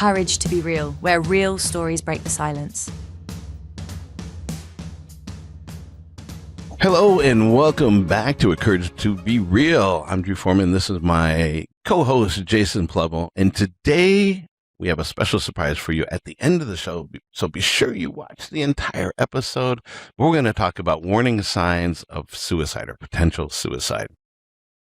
courage to be real, where real stories break the silence. Hello and welcome back to A Courage to Be Real. I'm Drew Forman. This is my co-host, Jason Plevell. And today we have a special surprise for you at the end of the show. So be sure you watch the entire episode. We're going to talk about warning signs of suicide or potential suicide.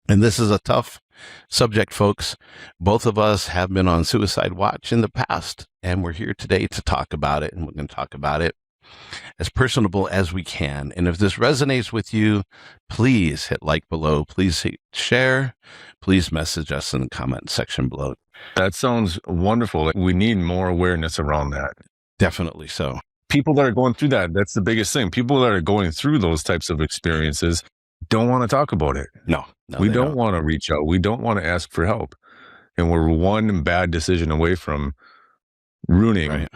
And this is a tough subject, folks. Both of us have been on suicide watch in the past, and we're here today to talk about it. And we're going to talk about it as personable as we can. And if this resonates with you, please hit like below. Please hit share. Please message us in the comment section below. That sounds wonderful. We need more awareness around that. Definitely so. People that are going through that's the biggest thing. People that are going through those types of experiences don't want to talk about it. No, we don't want to reach out. We don't want to ask for help. And we're one bad decision away from ruining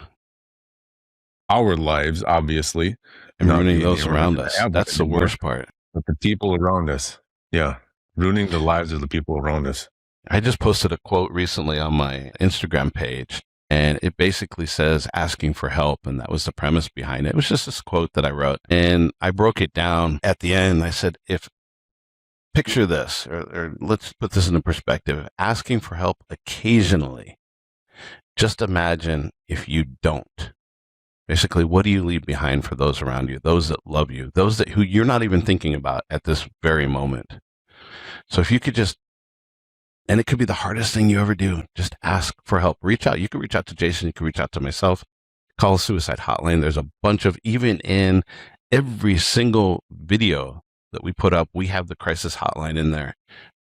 our lives, obviously. And ruining those around us. That's the worst part. But the people around us. Yeah. Ruining the lives of the people around us. I just posted a quote recently on my Instagram page, and it basically says asking for help. And that was the premise behind it. It was just this quote that I wrote, and I broke it down at the end. I said, picture this, or let's put this into perspective, asking for help occasionally. Just imagine if you don't. Basically, what do you leave behind for those around you, those that love you, those who you're not even thinking about at this very moment? So if you could just, and it could be the hardest thing you ever do, just ask for help. Reach out. You can reach out to Jason. You can reach out to myself. Call a suicide hotline. There's a bunch of, even in every single video that we put up, we have the crisis hotline in there.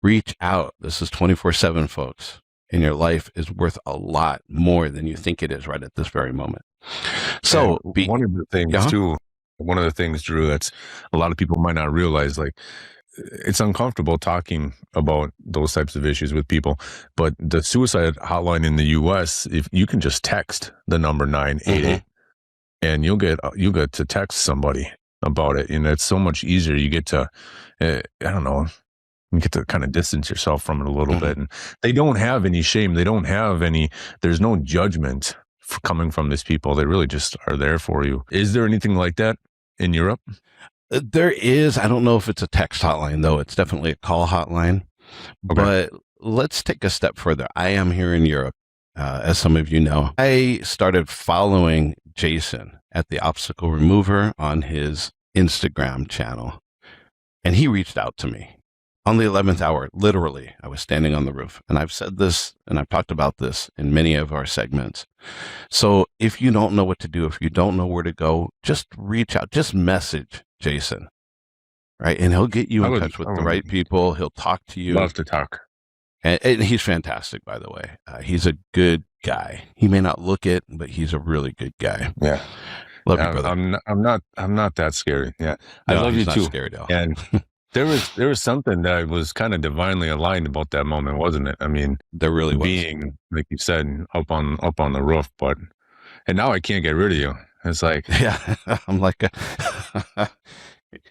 Reach out. This is 24/7, folks. And your life is worth a lot more than you think it is right at this very moment. So one of the things, Drew, that's a lot of people might not realize, like, it's uncomfortable talking about those types of issues with people, but the suicide hotline in the US, if you can just text the number 988 and you'll get to text somebody about it. And it's so much easier. You get to, you get to kind of distance yourself from it a little bit. And they don't have any shame. They don't have there's no judgment coming from these people. They really just are there for you. Is there anything like that in Europe? There is. I don't know if it's a text hotline, though. It's definitely a call hotline. Okay. But let's take a step further. I am here in Europe, as some of you know. I started following Jason at the Obstacle Remover on his Instagram channel, and he reached out to me. On the 11th hour, literally, I was standing on the roof. And I've said this, and I've talked about this in many of our segments. So if you don't know what to do, if you don't know where to go, just reach out, just message Jason, right? And he'll get you in touch with the right people. He'll talk to you. Love to talk. And he's fantastic, by the way. He's a good guy. He may not look it, but he's a really good guy. Yeah. Love you, brother. I'm not that scary. Yeah. I love you too. Scary, though. And there was something that was kind of divinely aligned about that moment, wasn't it? I mean, there really was. Being, like you said, up on the roof, and now I can't get rid of you. It's like, yeah, I'm like,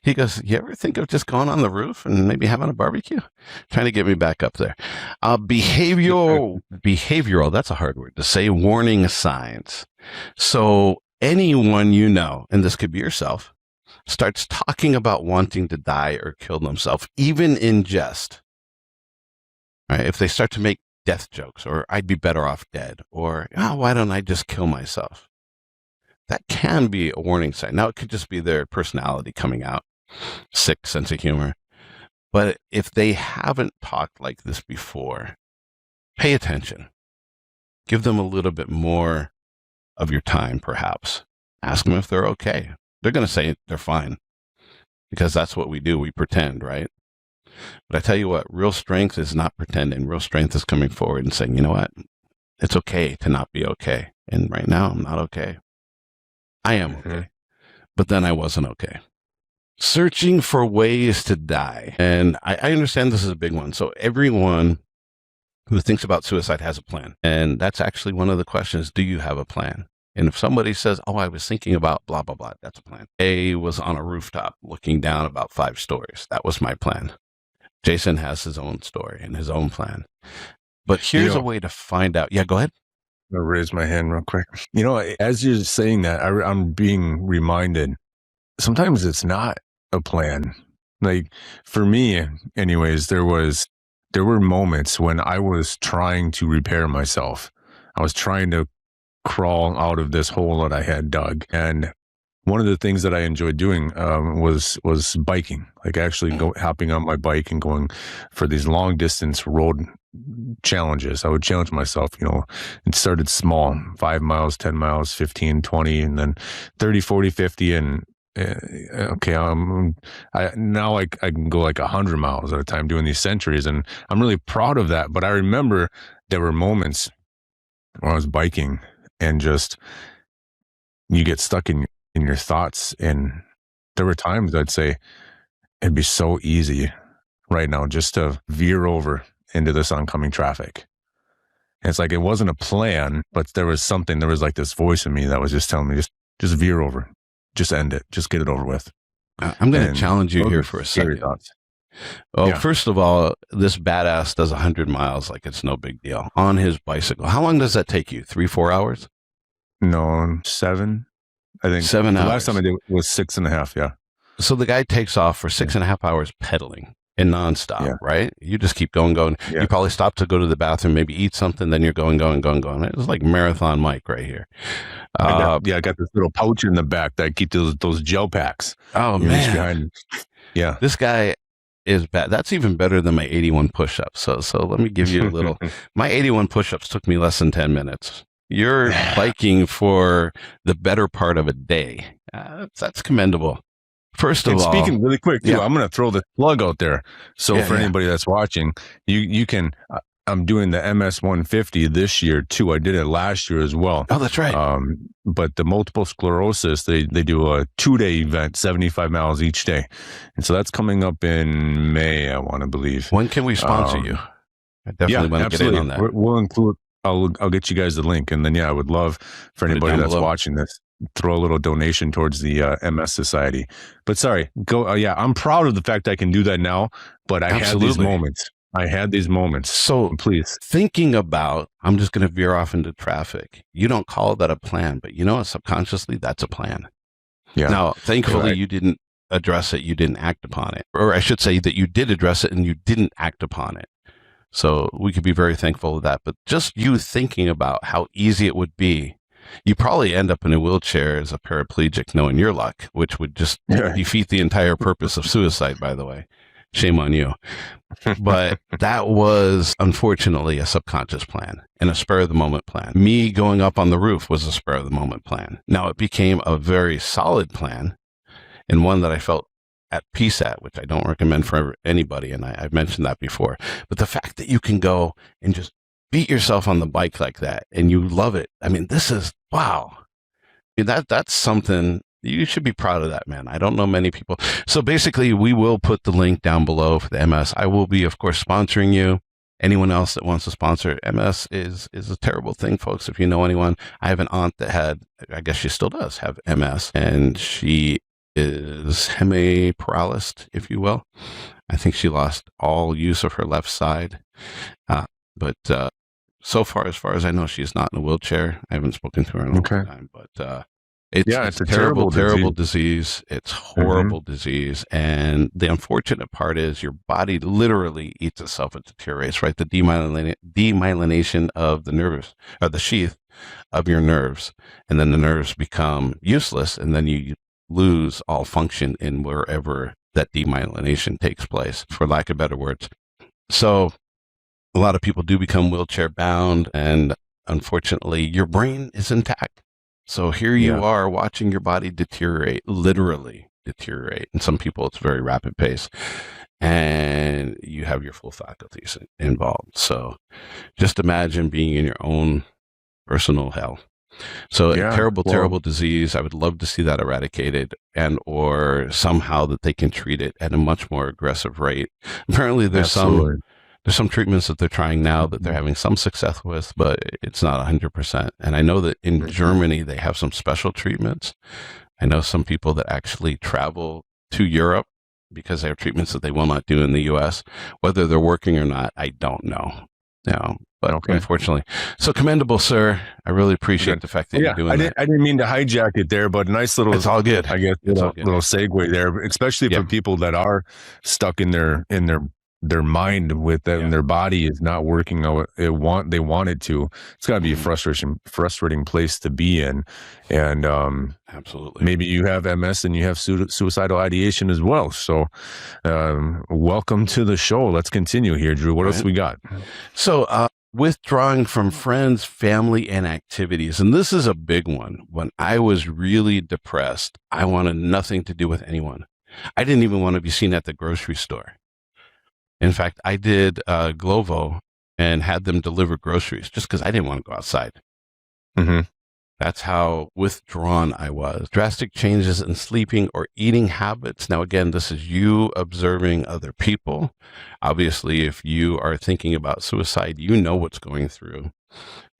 he goes, you ever think of just going on the roof and maybe having a barbecue? Trying to get me back up there. Behavioral, that's a hard word to say, warning signs. So anyone you know, and this could be yourself, starts talking about wanting to die or kill themselves, even in jest. Right? If they start to make death jokes, or I'd be better off dead, or why don't I just kill myself? That can be a warning sign. Now, it could just be their personality coming out, sick sense of humor. But if they haven't talked like this before, pay attention. Give them a little bit more of your time, perhaps. Ask them if they're okay. They're going to say they're fine, because that's what we do. We pretend, right? But I tell you what, real strength is not pretending. Real strength is coming forward and saying, you know what? It's okay to not be okay. And right now, I'm not okay. I am okay. But then I wasn't okay. Searching for ways to die. And I understand this is a big one. So everyone who thinks about suicide has a plan. And that's actually one of the questions. Do you have a plan? And if somebody says, oh, I was thinking about blah, blah, blah, that's a plan. A was on a rooftop looking down about 5 stories. That was my plan. Jason has his own story and his own plan. But here's a way to find out. Yeah, go ahead. I'll raise my hand real quick. As you're saying that, I'm being reminded, sometimes it's not a plan. Like for me, anyways, there were moments when I was trying to repair myself. I was trying to crawl out of this hole that I had dug. And one of the things that I enjoyed doing was biking, like actually hopping on my bike and going for these long distance road challenges. I would challenge myself, it started small, 5 miles, 10 miles, 15, 20, and then 30, 40, 50. And okay, now I can go like 100 miles at a time doing these centuries. And I'm really proud of that. But I remember there were moments when I was biking and just, you get stuck in your thoughts. And there were times I'd say, it'd be so easy right now just to veer over into this oncoming traffic. And it's like, it wasn't a plan, but there was like this voice in me that was just telling me, just veer over, just end it, just get it over with. I'm going to challenge you here for a second. Well, first of all, this badass does 100 miles like it's no big deal on his bicycle. How long does that take you? 3-4 hours? No, 7. I think 7 hours. The last time I did was 6.5. Yeah. So the guy takes off for 6.5 hours pedaling and nonstop, right? You just keep going. Yeah. You probably stop to go to the bathroom, maybe eat something, then you're going. It's like Marathon Mike right here. I got this little pouch in the back that I keep those gel packs. Oh, man. Behind. Yeah. This guy is bad. That's even better than my 81 push-ups. So let me give you a little. My 81 push-ups took me less than 10 minutes. You're biking for the better part of a day. That's commendable. First of all, speaking really quick too, I'm going to throw the plug out there. So for anybody that's watching, you can. I'm doing the MS150 this year too. I did it last year as well. Oh, that's right. But the multiple sclerosis, they do a 2-day event, 75 miles each day, and so that's coming up in May, I want to believe. When can we sponsor you? I definitely want to get in on that. We'll include. I'll get you guys the link, and then I would love for anybody that's watching this, throw a little donation towards the MS Society. But sorry, go. I'm proud of the fact I can do that now, but I had these moments. So please, thinking about, I'm just going to veer off into traffic. You don't call that a plan, but subconsciously that's a plan. Yeah. Now, thankfully, you didn't address it. You didn't act upon it. Or I should say that you did address it and you didn't act upon it. So we could be very thankful of that. But just you thinking about how easy it would be, you probably end up in a wheelchair as a paraplegic, knowing your luck, which would just defeat the entire purpose of suicide, by the way. Shame on you. But that was, unfortunately, a subconscious plan and a spur-of-the-moment plan. Me going up on the roof was a spur-of-the-moment plan. Now, it became a very solid plan and one that I felt at peace at, which I don't recommend for anybody, and I've mentioned that before. But the fact that you can go and just beat yourself on the bike like that, and you love it. I mean, this is, wow. That's something, you should be proud of that, man. I don't know many people. So basically, we will put the link down below for the MS. I will be, of course, sponsoring you. Anyone else that wants to sponsor, MS is a terrible thing, folks. If you know anyone, I have an aunt that had, I guess she still does have MS, and she is hemiparalyzed, if you will. I think she lost all use of her left side. But so far as I know, she's not in a wheelchair. I haven't spoken to her in a long time. But it's a terrible disease. It's horrible disease. And the unfortunate part is your body literally eats itself. It deteriorates, right? The demyelination of the nerves, or the sheath of your nerves. And then the nerves become useless. And then you lose all function in wherever that demyelination takes place, for lack of better words. So a lot of people do become wheelchair bound, and unfortunately your brain is intact. So here you are watching your body deteriorate, literally deteriorate. And some people it's very rapid pace, and you have your full faculties involved. So terrible being in your own personal hell. So terrible disease. I would love to see that eradicated, and or somehow that they can treat it at a much more aggressive rate. Apparently there's some treatments that they're trying now that they're having some success with, but it's not 100%. And I know that in Germany, they have some special treatments. I know some people that actually travel to Europe because they have treatments that they will not do in the US. Whether they're working or not, I don't know. but unfortunately. So commendable, sir. I really appreciate the fact that you're doing that. I didn't mean to hijack it there, but nice little, it's all good. I guess, little segue there, especially for people that are stuck in their mind with that, and their body is not working how they want it to. It's got to be a frustrating place to be in. And absolutely, maybe you have MS and you have suicidal ideation as well. So welcome to the show. Let's continue here, Drew. What else we got? So withdrawing from friends, family, and activities. And this is a big one. When I was really depressed, I wanted nothing to do with anyone. I didn't even want to be seen at the grocery store. In fact, I did Glovo and had them deliver groceries just because I didn't want to go outside. Mm-hmm. That's how withdrawn I was. Drastic changes in sleeping or eating habits. Now, again, this is you observing other people. Obviously, if you are thinking about suicide, you know what's going through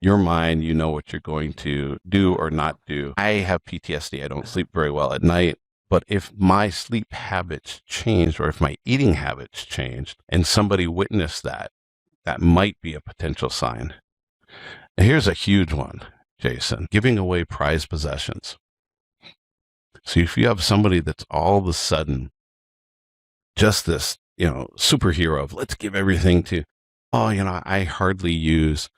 your mind. You know what you're going to do or not do. I have PTSD. I don't sleep very well at night. But if my sleep habits changed, or if my eating habits changed, and somebody witnessed that, that might be a potential sign. And here's a huge one, Jason: giving away prized possessions. So if you have somebody that's all of a sudden just this, superhero of let's give everything to, I hardly use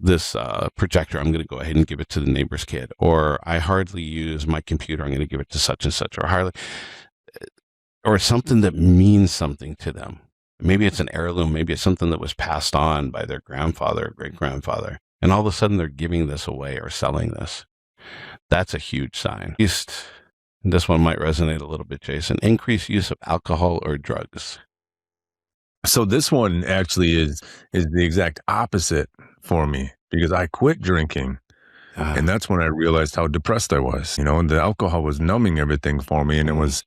this projector, I'm going to go ahead and give it to the neighbor's kid, or I hardly use my computer, I'm going to give it to such and such, or something that means something to them. Maybe it's an heirloom, maybe it's something that was passed on by their grandfather or great grandfather, and all of a sudden they're giving this away or selling this. That's a huge sign. At least this one might resonate a little bit, Jason: increased use of alcohol or drugs. So this one actually is the exact opposite for me, because I quit drinking, and that's when I realized how depressed I was. The alcohol was numbing everything for me, and it was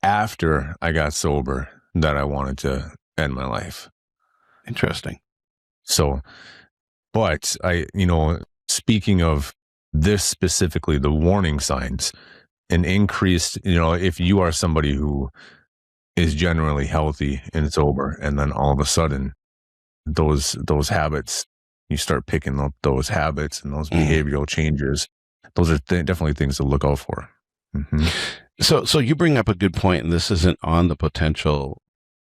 after I got sober that I wanted to end my life. Interesting. So, but speaking of this specifically, the warning signs, an increased, if you are somebody who is generally healthy and sober, and then all of a sudden those habits, you start picking up those habits and those behavioral changes. Those are definitely things to look out for. Mm-hmm. So you bring up a good point, and this isn't on the potential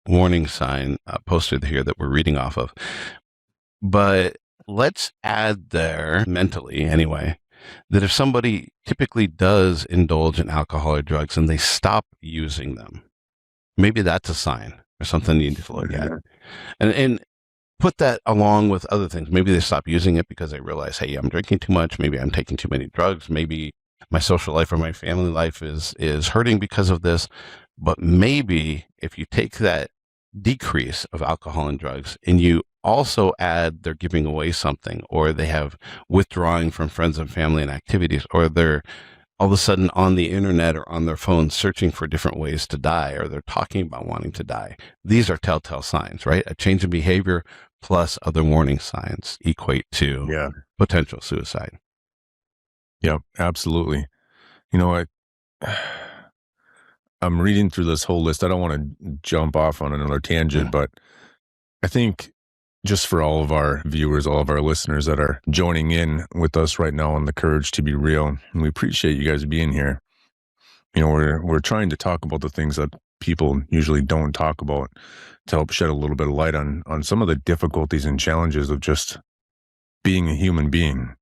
warning sign poster here that we're reading off of, but let's add there, mentally anyway, that if somebody typically does indulge in alcohol or drugs and they stop using them, maybe that's a sign or something you need to look at. And put that along with other things. Maybe they stop using it because they realize, hey, I'm drinking too much. Maybe I'm taking too many drugs. Maybe my social life or my family life is hurting because of this. But maybe if you take that decrease of alcohol and drugs and you also add they're giving away something, or they have withdrawing from friends and family and activities, or they're all of a sudden on the internet or on their phone searching for different ways to die, or they're talking about wanting to die. These are telltale signs, right? A change in behavior plus other warning signs equate to potential suicide. Yep, absolutely. I'm reading through this whole list. I don't want to jump off on another tangent, but I think just for all of our viewers, all of our listeners that are joining in with us right now on the Courage to Be Real, and we appreciate you guys being here. We're trying to talk about the things that people usually don't talk about to help shed a little bit of light on some of the difficulties and challenges of just being a human being.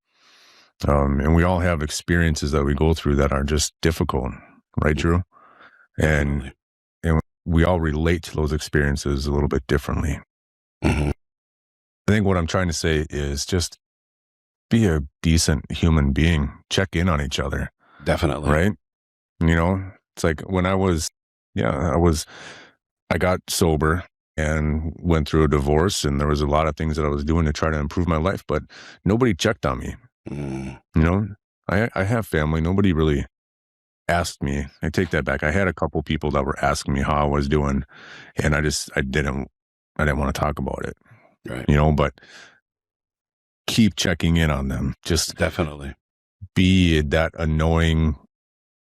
And we all have experiences that we go through that are just difficult, right, Drew? And we all relate to those experiences a little bit differently. Mm-hmm. I think what I'm trying to say is just be a decent human being. Check in on each other. Definitely. Right? It's like when I got sober and went through a divorce, and there was a lot of things that I was doing to try to improve my life, but nobody checked on me. I have family. Nobody really asked me. I take that back. I had a couple people that were asking me how I was doing, and I didn't want to talk about it. Right. But keep checking in on them. Just definitely be that annoying,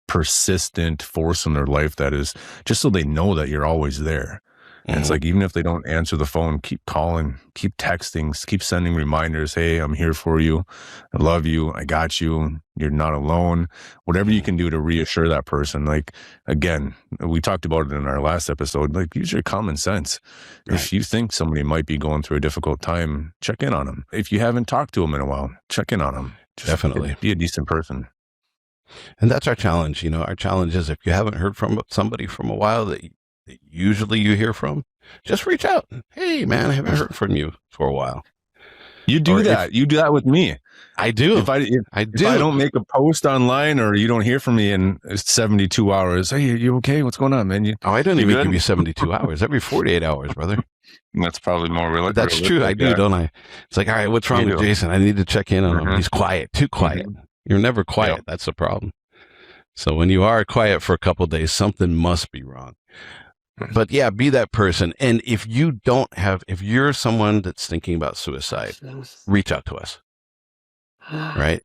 persistent force in their life that is just so they know that you're always there. And it's like, even if they don't answer the phone, keep calling, keep texting, keep sending reminders. Hey, I'm here for you. I love you. I got you. You're not alone. Whatever you can do to reassure that person. Like, again, we talked about it in our last episode, like, use your common sense. Right. If you think somebody might be going through a difficult time, check in on them. If you haven't talked to them in a while, check in on them. Just Definitely. be a decent person. And that's our challenge. Our challenge is, if you haven't heard from somebody from a while that usually you hear from, just reach out. Hey, man, I haven't heard from you for a while. You do that. You do that with me. I do. If I don't make a post online, or you don't hear from me in 72 hours, hey, you okay? What's going on, man? I don't even give you 72 hours. Every 48 hours, brother. That's probably more realistic. That's true. I do, don't I? It's like, all right, what's wrong with Jason? I need to check in on him. He's quiet. Too quiet. You're never quiet. Yep. That's the problem. So when you are quiet for a couple of days, something must be wrong. But yeah, be that person. And if you're someone that's thinking about suicide, reach out to us. Right?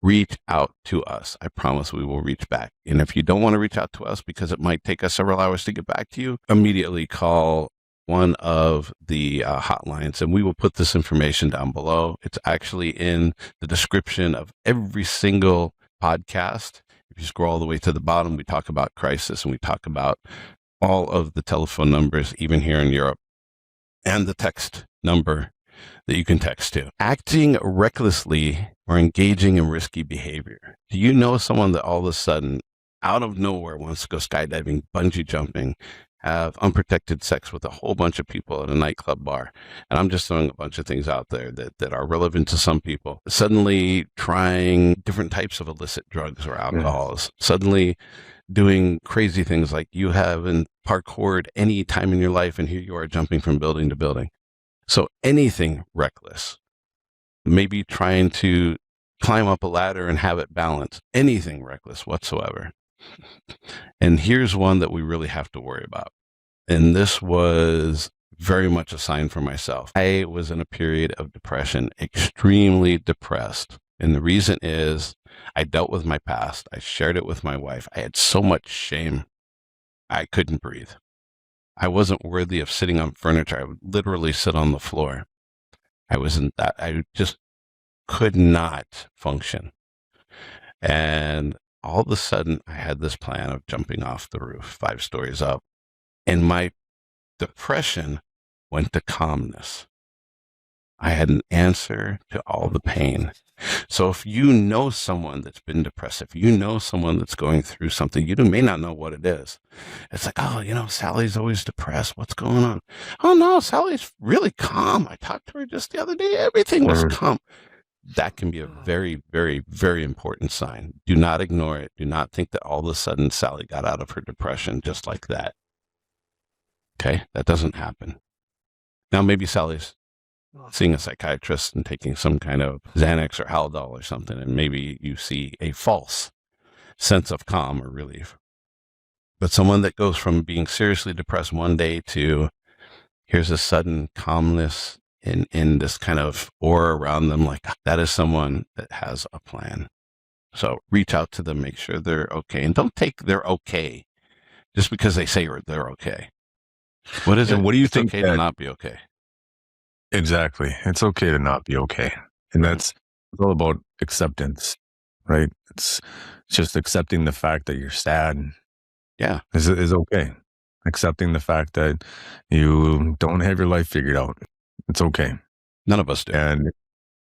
Reach out to us. I promise we will reach back. And if you don't want to reach out to us because it might take us several hours to get back to you, immediately call one of the hotlines, and we will put this information down below. It's actually in the description of every single podcast. If you scroll all the way to the bottom, we talk about crisis, and we talk about all of the telephone numbers, even here in Europe, and the text number that you can text to. Acting recklessly or engaging in risky behavior. Do you know someone that all of a sudden, out of nowhere, wants to go skydiving, bungee jumping, have unprotected sex with a whole bunch of people at a nightclub bar? And I'm just throwing a bunch of things out there that are relevant to some people. Suddenly trying different types of illicit drugs or alcohols. Suddenly doing crazy things like you haven't parkoured any time in your life, and here you are jumping from building to building. So anything reckless, maybe trying to climb up a ladder and have it balanced, anything reckless whatsoever. And here's one that we really have to worry about. And this was very much a sign for myself. I was in a period of depression, extremely depressed. And the reason is I dealt with my past. I shared it with my wife. I had so much shame. I couldn't breathe. I wasn't worthy of sitting on furniture. I would literally sit on the floor. I just could not function. And all of a sudden, I had this plan of jumping off the roof, 5 stories up. And my depression went to calmness. I had an answer to all the pain. So if you know someone that's been depressed, if you know someone that's going through something, you may not know what it is. It's like, oh, Sally's always depressed. What's going on? Oh, no, Sally's really calm. I talked to her just the other day. Everything was calm. That can be a very, very, very important sign. Do not ignore it. Do not think that all of a sudden Sally got out of her depression just like that. Okay? That doesn't happen. Now, maybe Sally's seeing a psychiatrist and taking some kind of Xanax or Haldol or something, and maybe you see a false sense of calm or relief. But someone that goes from being seriously depressed one day to here's a sudden calmness in this kind of aura around them, like that is someone that has a plan. So reach out to them, make sure they're okay, and don't take they're okay just because they say they're okay. What is it? What do you think? Okay to not be okay. Exactly. It's okay to not be okay. And it's all about acceptance, right? It's just accepting the fact that you're sad. Yeah. Is okay. Accepting the fact that you don't have your life figured out. It's okay. None of us do. And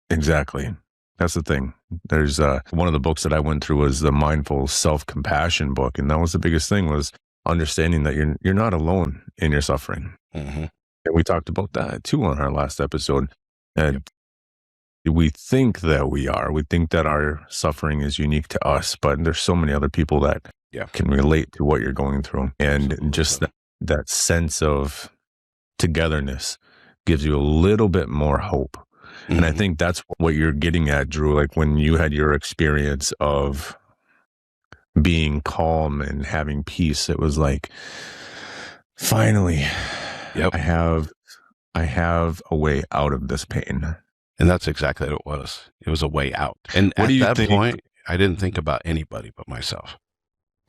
exactly. That's the thing. There's one of the books that I went through was the Mindful Self-Compassion book. And that was the biggest thing, was understanding that you're not alone in your suffering. Mm-hmm. And we talked about that too on our last episode. And we think that we are. We think that our suffering is unique to us, but there's so many other people that can relate to what you're going through. And just that sense of togetherness gives you a little bit more hope. Mm-hmm. And I think that's what you're getting at, Drew, like when you had your experience of being calm and having peace, it was like, finally, I have a way out of this pain. And that's exactly what it was. It was a way out. And at that point, I didn't think about anybody but myself.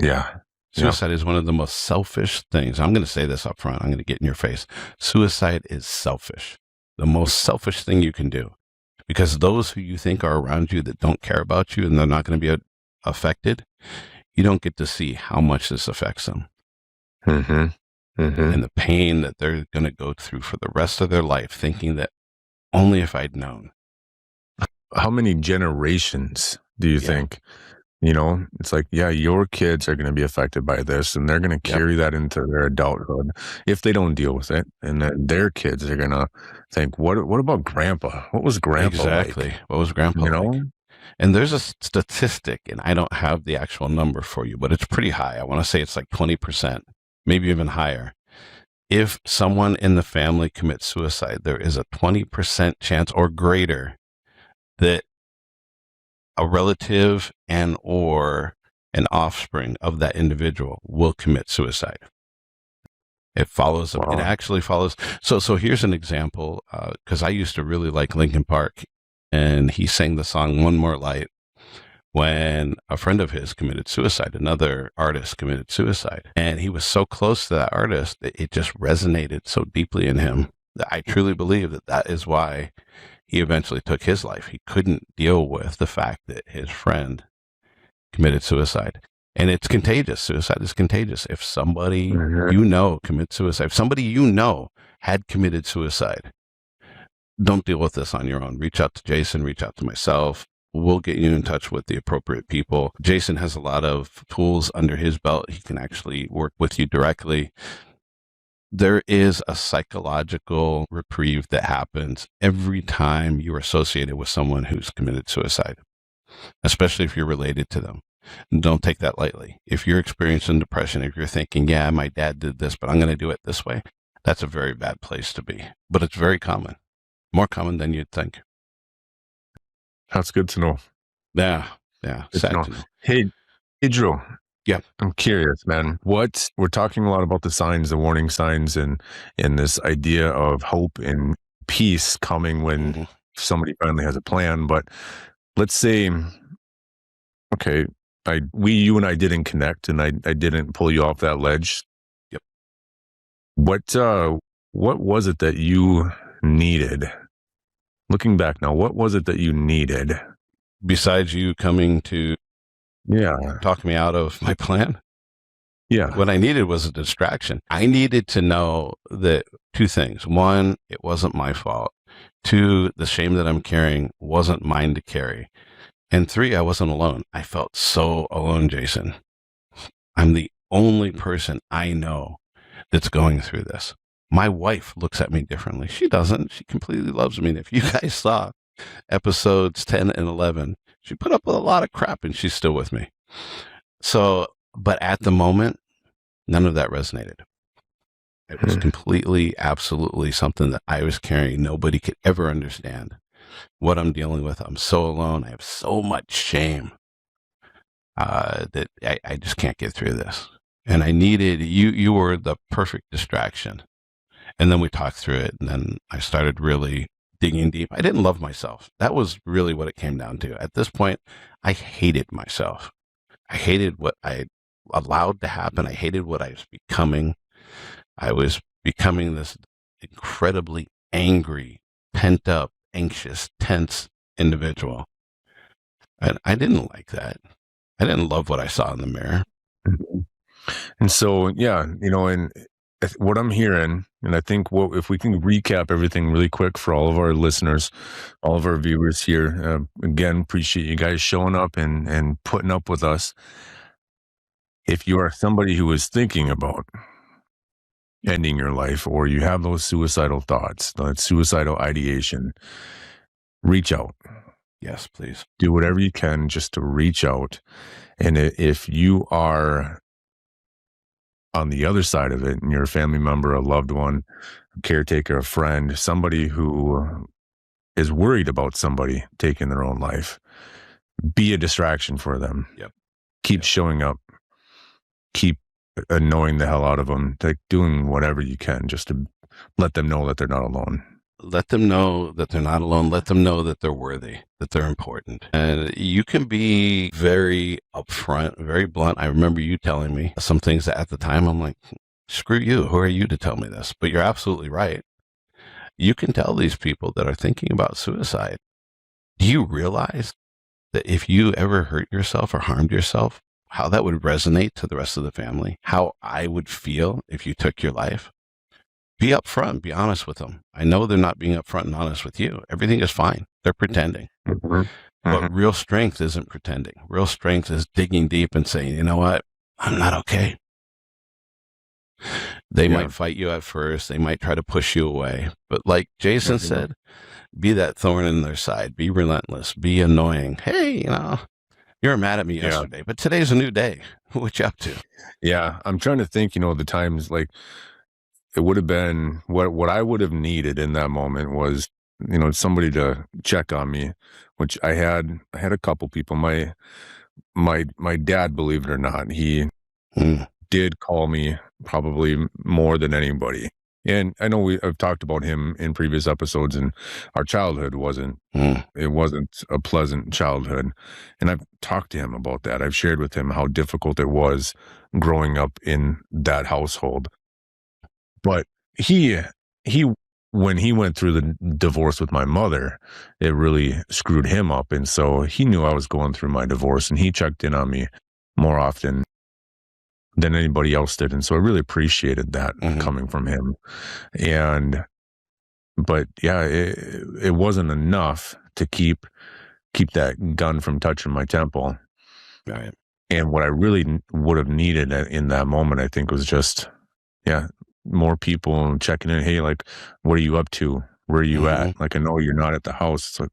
Yeah. Suicide is one of the most selfish things. I'm going to say this up front. I'm going to get in your face. Suicide is selfish. The most selfish thing you can do. Because those who you think are around you that don't care about you and they're not going to be affected, you don't get to see how much this affects them. And the pain that they're going to go through for the rest of their life, thinking that only if I'd known. How many generations do you think? It's like, your kids are going to be affected by this, and they're going to carry that into their adulthood if they don't deal with it. And then their kids are going to think, what about grandpa? What was grandpa exactly like? What was grandpa like? And there's a statistic, and I don't have the actual number for you, but it's pretty high. I want to say it's like 20%, maybe even higher. If someone in the family commits suicide, there is a 20% chance or greater that a relative and or an offspring of that individual will commit suicide. It follows. Wow. It actually follows. So here's an example, because I used to really like Linkin Park, and he sang the song "One More Light" when a friend of his committed suicide. Another artist committed suicide, and he was so close to that artist that it just resonated so deeply in him that I truly believe that is why he eventually took his life. He couldn't deal with the fact that his friend committed suicide. And it's contagious. Suicide is contagious. If somebody commits suicide, if somebody had committed suicide, don't deal with this on your own. Reach out to Jason, reach out to myself. We'll get you in touch with the appropriate people. Jason has a lot of tools under his belt. He can actually work with you directly. There is a psychological reprieve that happens every time you're associated with someone who's committed suicide, especially if you're related to them. And don't take that lightly. If you're experiencing depression, if you're thinking, my dad did this, but I'm going to do it this way, that's a very bad place to be. But it's very common, more common than you'd think. That's good to know. Yeah. Sad to know. Hey, Drew. Yeah. I'm curious, man. We're talking a lot about the signs, the warning signs, and this idea of hope and peace coming when somebody finally has a plan. But let's say, okay, you and I didn't connect, and I didn't pull you off that ledge. Yep. What was it that you needed? Looking back now, what was it that you needed? Besides you coming to talk me out of my plan? Yeah. What I needed was a distraction. I needed to know that two things. One, it wasn't my fault. Two, the shame that I'm carrying wasn't mine to carry. And three, I wasn't alone. I felt so alone, Jason. I'm the only person I know that's going through this. My wife looks at me differently. She doesn't. She completely loves me. And if you guys saw episodes 10 and 11, she put up with a lot of crap and she's still with me. So, but at the moment, none of that resonated. It was completely, absolutely something that I was carrying. Nobody could ever understand what I'm dealing with. I'm so alone. I have so much shame that I just can't get through this. And I needed, you were the perfect distraction. And then we talked through it, and then I started really digging deep. I didn't love myself. That was really what it came down to. At this point, I hated myself. I hated what I allowed to happen. I hated what I was becoming. I was becoming this incredibly angry, pent up, anxious, tense individual. And I didn't like that. I didn't love what I saw in the mirror. And so, and what I'm hearing, and I think if we can recap everything really quick for all of our listeners, all of our viewers here, again, appreciate you guys showing up and putting up with us. If you are somebody who is thinking about ending your life, or you have those suicidal thoughts, that suicidal ideation, reach out. Yes, please. Do whatever you can just to reach out. And if you are on the other side of it, and you're a family member, a loved one, a caretaker, a friend, somebody who is worried about somebody taking their own life, be a distraction for them. Yep. Keep showing up. Keep annoying the hell out of them. Like doing whatever you can just to let them know that they're not alone. Let them know that they're not alone. Let them know that they're worthy, that they're important. And you can be very upfront, very blunt. I remember you telling me some things that at the time I'm like, screw you. Who are you to tell me this? But you're absolutely right. You can tell these people that are thinking about suicide. Do you realize that if you ever hurt yourself or harmed yourself, how that would resonate to the rest of the family? How I would feel if you took your life? Be upfront, be honest with them. I know they're not being upfront and honest with you. Everything is fine. They're pretending. But real strength isn't pretending. Real strength is digging deep and saying, you know what? I'm not okay. They might fight you at first. They might try to push you away. But like Jason said, be that thorn in their side. Be relentless. Be annoying. Hey, you were mad at me yesterday, but today's a new day. What you up to? Yeah, I'm trying to think, the times like it would have been what I would have needed in that moment was, somebody to check on me, which I had a couple people. My dad, believe it or not, he did call me probably more than anybody. And I know I've talked about him in previous episodes, and our childhood wasn't a pleasant childhood. And I've talked to him about that. I've shared with him how difficult it was growing up in that household. But he when he went through the divorce with my mother, it really screwed him up. And so he knew I was going through my divorce, and he checked in on me more often than anybody else did. And so I really appreciated that coming from him. But yeah, it wasn't enough to keep that gun from touching my temple. Right. And what I really would have needed in that moment, I think, was just, more people checking in. Hey, like, what are you up to? Where are you at? Like, I know you're not at the house. It's like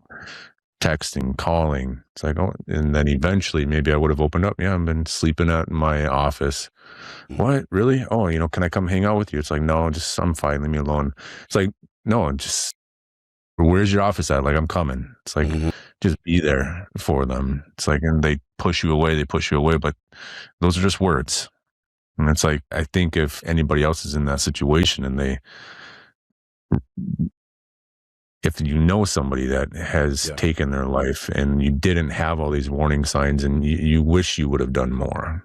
texting, calling. It's like, oh, and then eventually maybe I would have opened up. Yeah, I've been sleeping at my office. What? Really? Oh, can I come hang out with you? It's like, no, I'm fine. Leave me alone. It's like, no, just, where's your office at? Like, I'm coming. It's like, just be there for them. It's like, and they push you away, but those are just words. And it's like, I think if anybody else is in that situation and if you know somebody that has taken their life and you didn't have all these warning signs and you wish you would have done more,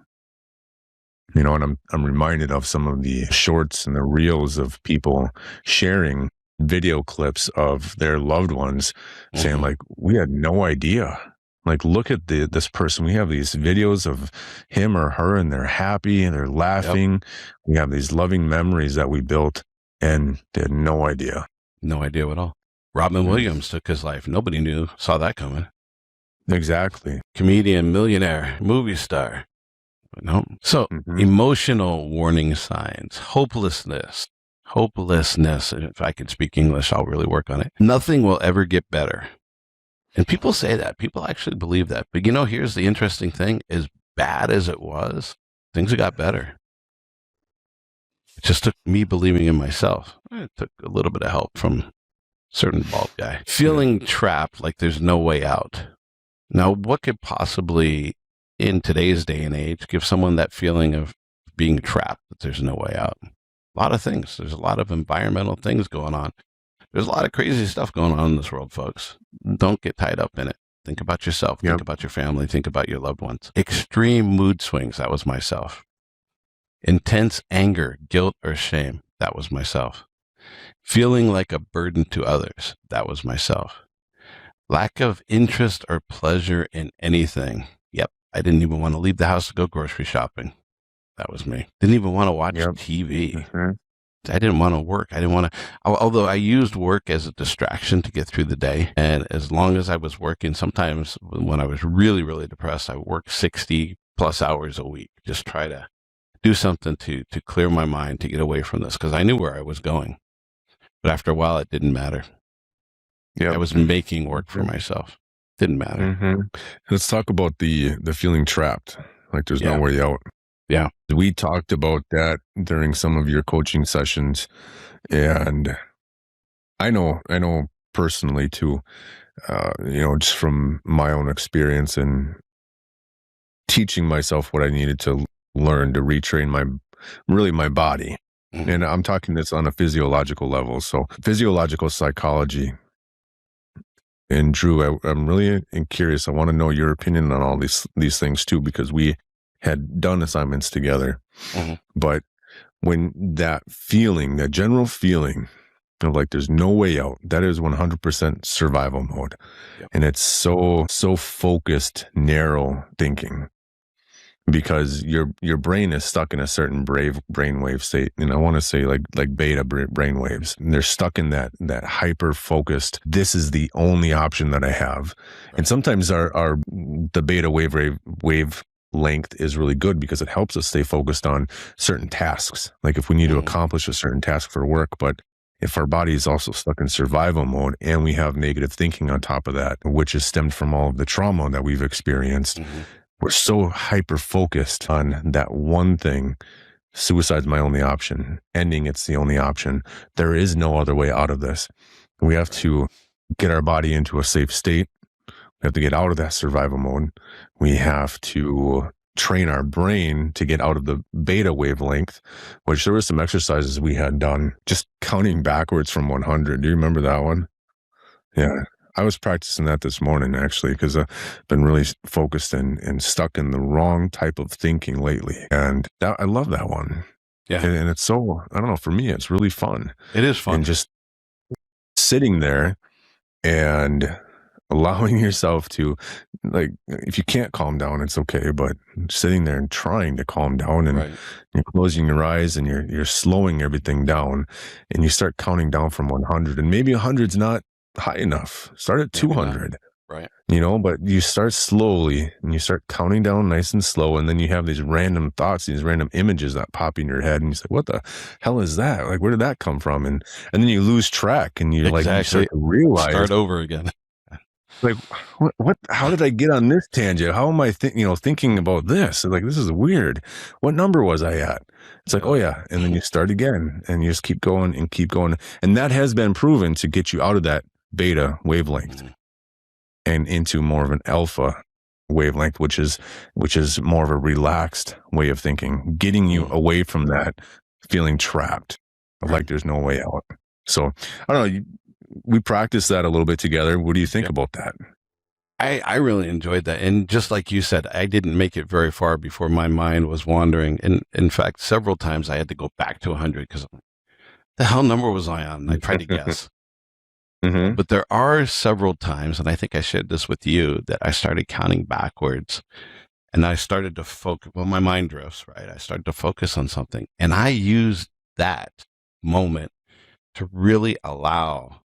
and I'm reminded of some of the shorts and the reels of people sharing video clips of their loved ones saying like, we had no idea. Like, look at this person. We have these videos of him or her, and they're happy and they're laughing. We have these loving memories that we built, and they had no idea. No idea at all. Robin Williams took his life. Nobody saw that coming. Exactly. Comedian, millionaire, movie star. No. So emotional warning signs, hopelessness. If I could speak English, I'll really work on it. Nothing will ever get better. And people say that. People actually believe that. But here's the interesting thing. As bad as it was, things got better. It just took me believing in myself. It took a little bit of help from a certain bald guy. Feeling trapped, like there's no way out. Now, what could possibly, in today's day and age, give someone that feeling of being trapped, that there's no way out? A lot of things. There's a lot of environmental things going on. There's a lot of crazy stuff going on in this world, folks. Don't get tied up in it. Think about yourself. Think about your family. Think about your loved ones. Extreme mood swings. That was myself. Intense anger, guilt, or shame. That was myself. Feeling like a burden to others. That was myself. Lack of interest or pleasure in anything. Yep. I didn't even want to leave the house to go grocery shopping. That was me. Didn't even want to watch TV. I didn't want to work. I didn't want to, although I used work as a distraction to get through the day. And as long as I was working, sometimes when I was really, really depressed, I worked 60 plus hours a week. Just try to do something to clear my mind, to get away from this, because I knew where I was going. But after a while, it didn't matter. I was making work for myself. Didn't matter. Let's talk about the feeling trapped, like there's no way out. Yeah. We talked about that during some of your coaching sessions. And I know personally too, just from my own experience and teaching myself what I needed to learn to retrain my body. And I'm talking this on a physiological level. So physiological psychology. And Drew, I'm really curious. I want to know your opinion on all these things too, because we had done assignments together. But when that feeling, that general feeling of like there's no way out, that is 100% survival mode. Yep. And it's so focused, narrow thinking, because your brain is stuck in a certain brainwave state. And I want to say like beta brainwaves. And they're stuck in that hyper focused, this is the only option that I have. Right. And sometimes the beta wave length is really good because it helps us stay focused on certain tasks. Like if we need to accomplish a certain task for work, but if our body is also stuck in survival mode and we have negative thinking on top of that, which is stemmed from all of the trauma that we've experienced, we're so hyper focused on that one thing. Suicide's my only option. Ending, it's the only option. There is no other way out of this. We have to get our body into a safe state. We have to get out of that survival mode. We have to train our brain to get out of the beta wavelength, which there were some exercises we had done, just counting backwards from 100. Do you remember that one? Yeah. I was practicing that this morning, actually, because I've been really focused and stuck in the wrong type of thinking lately. And I love that one. Yeah. And it's so, I don't know, for me, it's really fun. It is fun. And just sitting there and allowing yourself to, like, if you can't calm down, it's okay, but sitting there and trying to calm down, and you're closing your eyes and you're slowing everything down, and you start counting down from 100, and maybe 100's not high enough. Start at 200, right? But you start slowly and you start counting down nice and slow, and then you have these random thoughts, these random images that pop in your head, and you say, "What the hell is that? Like, where did that come from?" And then you lose track, and you like you start to realize, start over again. Like, what? How did I get on this tangent? How am I thinking about this? Like, this is weird. What number was I at? It's like, oh yeah. And then you start again and you just keep going and keep going. And that has been proven to get you out of that beta wavelength and into more of an alpha wavelength, which is more of a relaxed way of thinking, getting you away from that feeling trapped, like there's no way out. So I don't know. We practiced that a little bit together. What do you think about that? I really enjoyed that. And just like you said, I didn't make it very far before my mind was wandering. And in fact, several times I had to go back to 100 because the hell number was I on? I tried to guess. But there are several times, and I think I shared this with you, that I started counting backwards and I started to focus. Well, my mind drifts, right? I started to focus on something. And I used that moment to really allow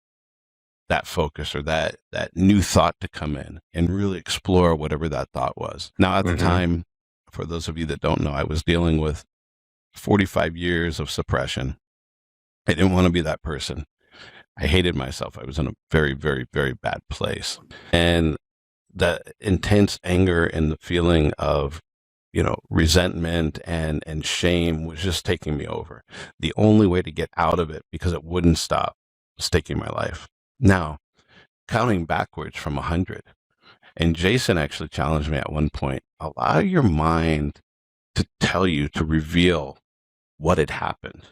that focus or that new thought to come in and really explore whatever that thought was. Now, at the time, for those of you that don't know, I was dealing with 45 years of suppression. I didn't want to be that person. I hated myself. I was in a very, very, very bad place. And the intense anger and the feeling of, resentment and shame was just taking me over. The only way to get out of it, because it wouldn't stop, was taking my life. Now, counting backwards from 100, and Jason actually challenged me at one point, allow your mind to tell you, to reveal what had happened.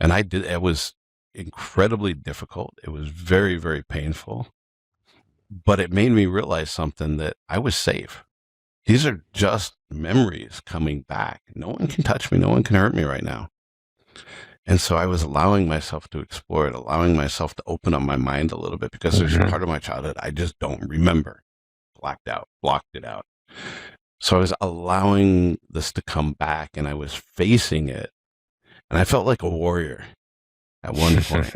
And I did. It was incredibly difficult. It was very, very painful, but it made me realize something, that I was safe. These are just memories coming back. No one can touch me. No one can hurt me right now. And so I was allowing myself to explore it, allowing myself to open up my mind a little bit, because there's a part of my childhood I just don't remember. Blocked it out. So I was allowing this to come back, and I was facing it. And I felt like a warrior at one point.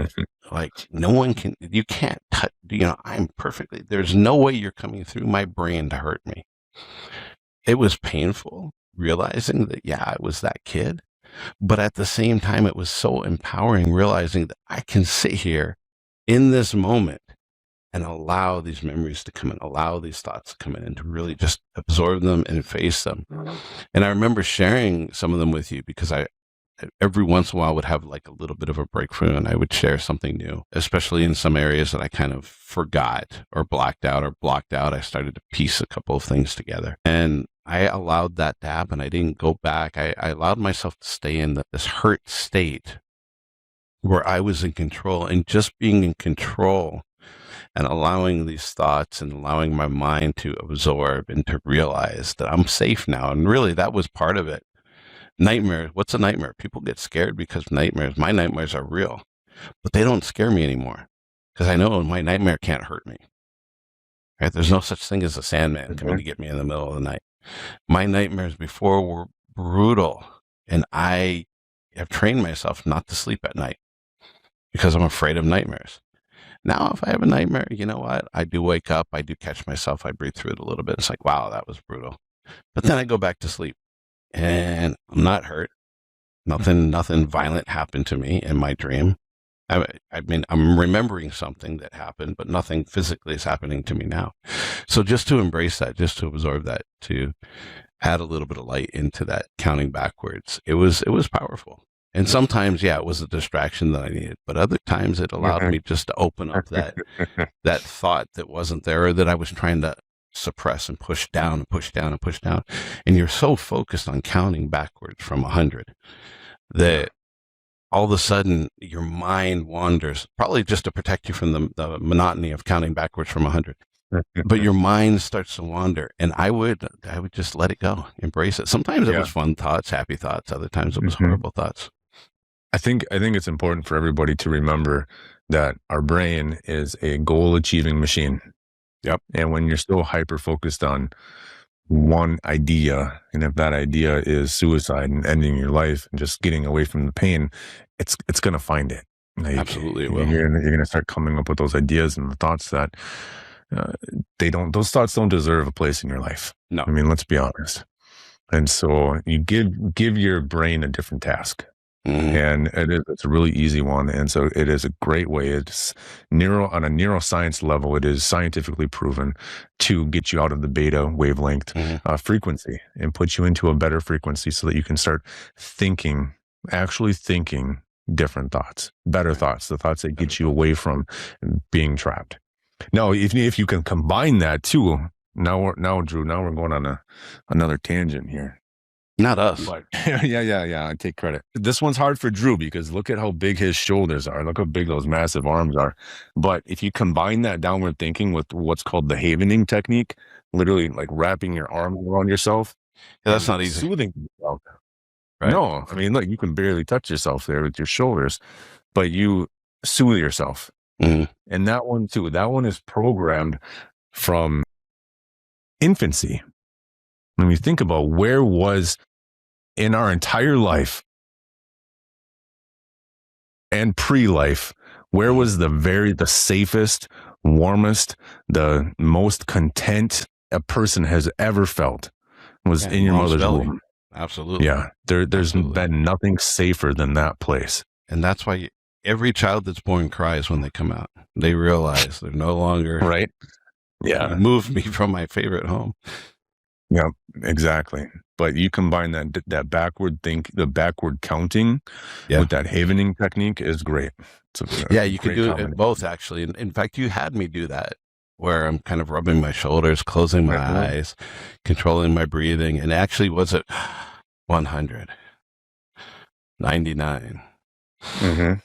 Like, you can't touch, I'm perfectly, there's no way you're coming through my brain to hurt me. It was painful realizing that, I was that kid. But at the same time, it was so empowering realizing that I can sit here in this moment and allow these memories to come in, allow these thoughts to come in, and to really just absorb them and face them. And I remember sharing some of them with you, because I every once in a while would have like a little bit of a breakthrough, and I would share something new, especially in some areas that I kind of forgot or blacked out or blocked out. I started to piece a couple of things together. And I allowed that to happen. I didn't go back. I allowed myself to stay in this hurt state where I was in control, and just being in control and allowing these thoughts and allowing my mind to absorb and to realize that I'm safe now. And really, that was part of it. Nightmares. What's a nightmare? People get scared because nightmares. My nightmares are real, but they don't scare me anymore because I know my nightmare can't hurt me. Right? There's no such thing as a Sandman coming to get me in the middle of the night. My nightmares before were brutal, and I have trained myself not to sleep at night because I'm afraid of nightmares. Now, if I have a nightmare, you know what? I do wake up. I do catch myself. I breathe through it a little bit. It's like, wow, that was brutal. But then I go back to sleep, and I'm not hurt. Nothing violent happened to me in my dream. I mean, I'm remembering something that happened, but nothing physically is happening to me now. So just to embrace that, just to absorb that, to add a little bit of light into that counting backwards, it was powerful. And sometimes, yeah, it was a distraction that I needed, but other times it allowed me just to open up that thought that wasn't there, or that I was trying to suppress and push down and push down and push down. And you're so focused on counting backwards from 100 that all of a sudden your mind wanders, probably just to protect you from the monotony of counting backwards from 100. But your mind starts to wander, and I would just let it go, embrace it. Sometimes it was fun thoughts, happy thoughts. Other times it was horrible thoughts. I think it's important for everybody to remember that our brain is a goal achieving machine. Yep. And when you're still hyper focused on one idea, and if that idea is suicide and ending your life and just getting away from the pain, it's going to find it. Like, absolutely, it will. You're going to start coming up with those ideas and the thoughts that those thoughts don't deserve a place in your life. No. I mean, let's be honest. And so you give your brain a different task. And it's a really easy one. And so it is a great way. It's on a neuroscience level, it is scientifically proven to get you out of the beta wavelength frequency and put you into a better frequency so that you can start actually thinking different thoughts, better thoughts, the thoughts that get you away from being trapped. Now, if you can combine that too, Drew, we're going on another tangent here. Not us. But yeah. I take credit. This one's hard for Drew because look at how big his shoulders are. Look how big those massive arms are. But if you combine that downward thinking with what's called the havening technique, literally like wrapping your arms around yourself. Yeah, that's not easy. Soothing yourself. Right. No, I mean, look, you can barely touch yourself there with your shoulders, but you soothe yourself. And that one too, that one is programmed from infancy. When we think about where was in our entire life and pre-life, where was the safest, warmest, the most content a person has ever felt was in your mother's womb. Absolutely. Yeah. There's been nothing safer than that place. And that's why every child that's born cries when they come out. They realize they're no longer right. Yeah. You moved me from my favorite home. Yeah, exactly. But you combine that the backward counting with that havening technique is great. You could do it both, actually. In fact, you had me do that, where I'm kind of rubbing my shoulders, closing my eyes, controlling my breathing. And actually, was it 100, 99,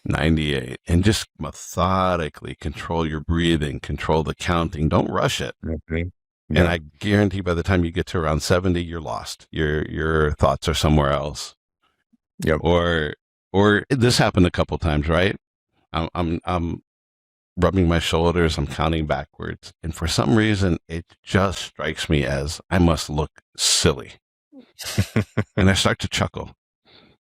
98, and just methodically control your breathing, control the counting. Don't rush it. Yeah. And I guarantee by the time you get to around 70, you're lost. Your thoughts are somewhere else. Yep. Or this happened a couple times, right? I'm rubbing my shoulders, I'm counting backwards, and for some reason it just strikes me as I must look silly. And I start to chuckle.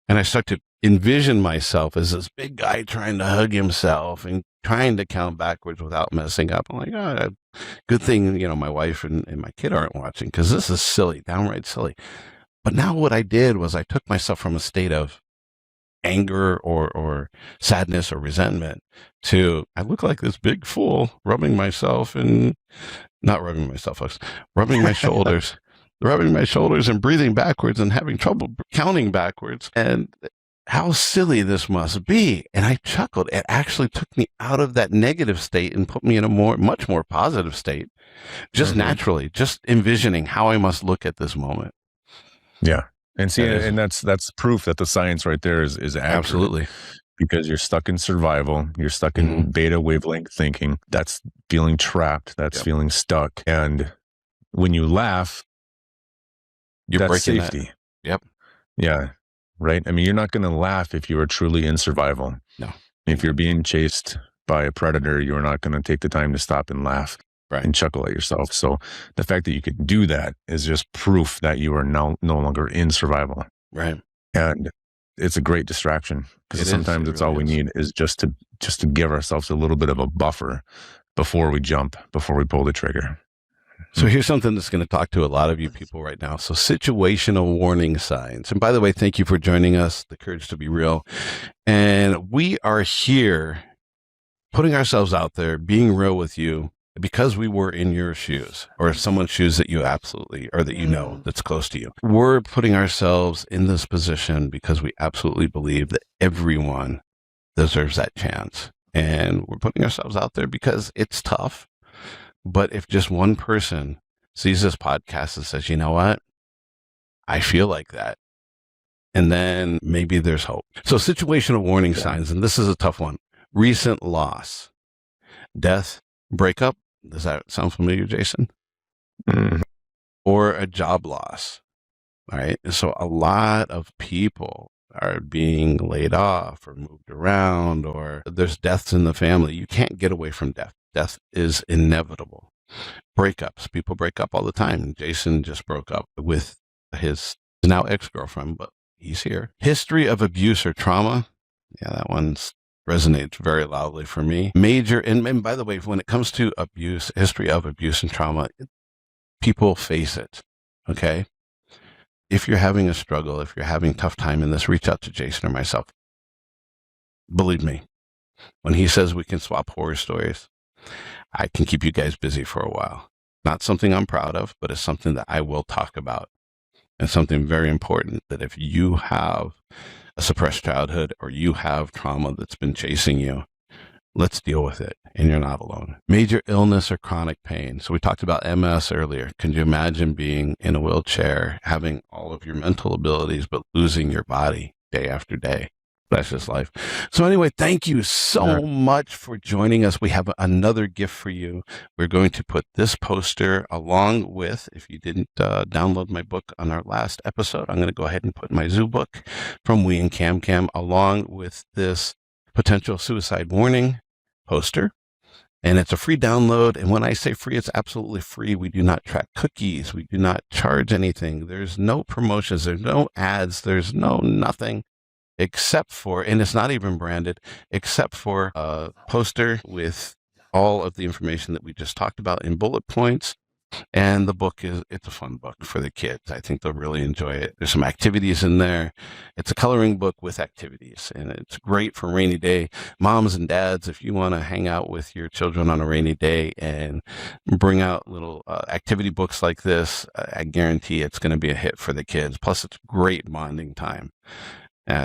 And I start to envision myself as this big guy trying to hug himself and trying to count backwards without messing up. I'm like, good thing, my wife and my kid aren't watching, because this is silly, downright silly. But now what I did was I took myself from a state of anger or sadness or resentment to, I look like this big fool rubbing myself and not rubbing myself, folks, rubbing my shoulders. Rubbing my shoulders and breathing backwards and having trouble counting backwards. And how silly this must be. And I chuckled. It actually took me out of that negative state and put me in a much more positive state, just naturally, just envisioning how I must look at this moment. Yeah. And see, and that's proof that the science right there is accurate. Absolutely. Because you're stuck in survival. You're stuck in beta wavelength thinking. That's feeling trapped. That's feeling stuck. And when you laugh, you're that's breaking safety. That. Yep. Yeah. Right. I mean, you're not going to laugh if you are truly in survival. No. If you're being chased by a predator, you're not going to take the time to stop and laugh and chuckle at yourself. So the fact that you could do that is just proof that you are no longer in survival. Right. And it's a great distraction, because sometimes it's all we need is just to give ourselves a little bit of a buffer before we jump, before we pull the trigger. So here's something that's going to talk to a lot of you people right now. So situational warning signs. And by the way, thank you for joining us, The Courage to Be Real. And we are here putting ourselves out there, being real with you, because we were in your shoes, or someone's shoes that you absolutely, or that you know, that's close to you. We're putting ourselves in this position because we absolutely believe that everyone deserves that chance. And we're putting ourselves out there because it's tough. But if just one person sees this podcast and says, you know what, I feel like that, and then maybe there's hope. So situational warning signs, and this is a tough one. Recent loss, death, breakup. Does that sound familiar, Jason? Or a job loss. All right. So a lot of people are being laid off or moved around, or there's deaths in the family. You can't get away from death. Death is inevitable. Breakups. People break up all the time. Jason just broke up with his now ex-girlfriend, but he's here. History of abuse or trauma. Yeah, that one resonates very loudly for me. Major, and by the way, when it comes to abuse, history of abuse and trauma, people face it. Okay? If you're having a struggle, if you're having a tough time in this, reach out to Jason or myself. Believe me, when he says we can swap horror stories, I can keep you guys busy for a while. Not something I'm proud of, but it's something that I will talk about. And something very important, that if you have a suppressed childhood or you have trauma that's been chasing you, let's deal with it. And you're not alone. Major illness or chronic pain. So we talked about MS earlier. Can you imagine being in a wheelchair, having all of your mental abilities, but losing your body day after day? That's just life. So anyway, thank you so much for joining us. We have another gift for you. We're going to put this poster along with, if you didn't download my book on our last episode, I'm going to go ahead and put my zoo book from We and Cam along with this potential suicide warning poster. And it's a free download. And when I say free, it's absolutely free. We do not track cookies. We do not charge anything. There's no promotions. There's no ads. There's no nothing. Except for, and it's not even branded, except for a poster with all of the information that we just talked about in bullet points. And the book it's a fun book for the kids. I think they'll really enjoy it. There's some activities in there. It's a coloring book with activities, and it's great for rainy day. Moms and dads, if you want to hang out with your children on a rainy day and bring out little activity books like this, I guarantee it's going to be a hit for the kids. Plus, it's great bonding time.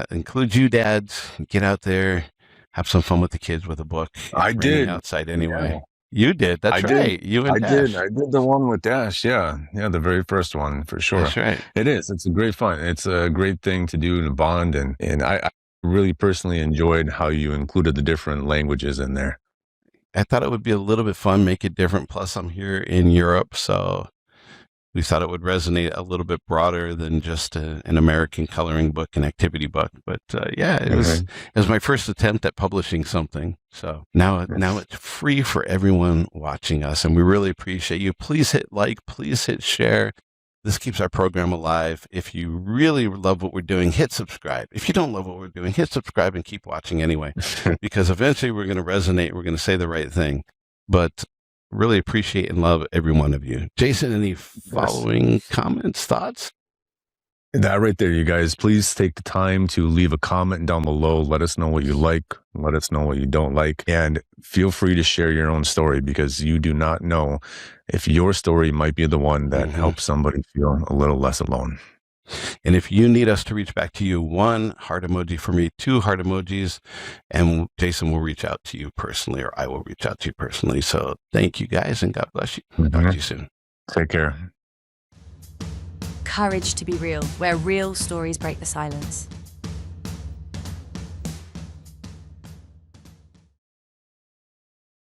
Include you, dads. Get out there, have some fun with the kids with a book. I did outside anyway. Yeah. You did. That's right. Did. You and Dash. I did the one with Dash. Yeah, the very first one for sure. That's right. It is. It's a great fun. It's a great thing to do to bond, and I really personally enjoyed how you included the different languages in there. I thought it would be a little bit fun, make it different. Plus, I'm here in Europe, so we thought it would resonate a little bit broader than just an American coloring book and activity book. But it was my first attempt at publishing something. So now it's free for everyone watching us, and we really appreciate you. Please hit like, please hit share. This keeps our program alive. If you really love what we're doing, hit subscribe. If you don't love what we're doing, hit subscribe and keep watching anyway, because eventually we're going to resonate. We're going to say the right thing. But really appreciate and love every one of you. Jason, any following comments, thoughts? That right there, you guys, please take the time to leave a comment down below. Let us know what you like. Let us know what you don't like. And feel free to share your own story, because you do not know if your story might be the one that helps somebody feel a little less alone. And if you need us to reach back to you, 1 heart emoji for me, 2 heart emojis, and Jason will reach out to you personally, or I will reach out to you personally. So thank you guys, and God bless you. Talk to you soon. Take care. Courage to be real, where real stories break the silence.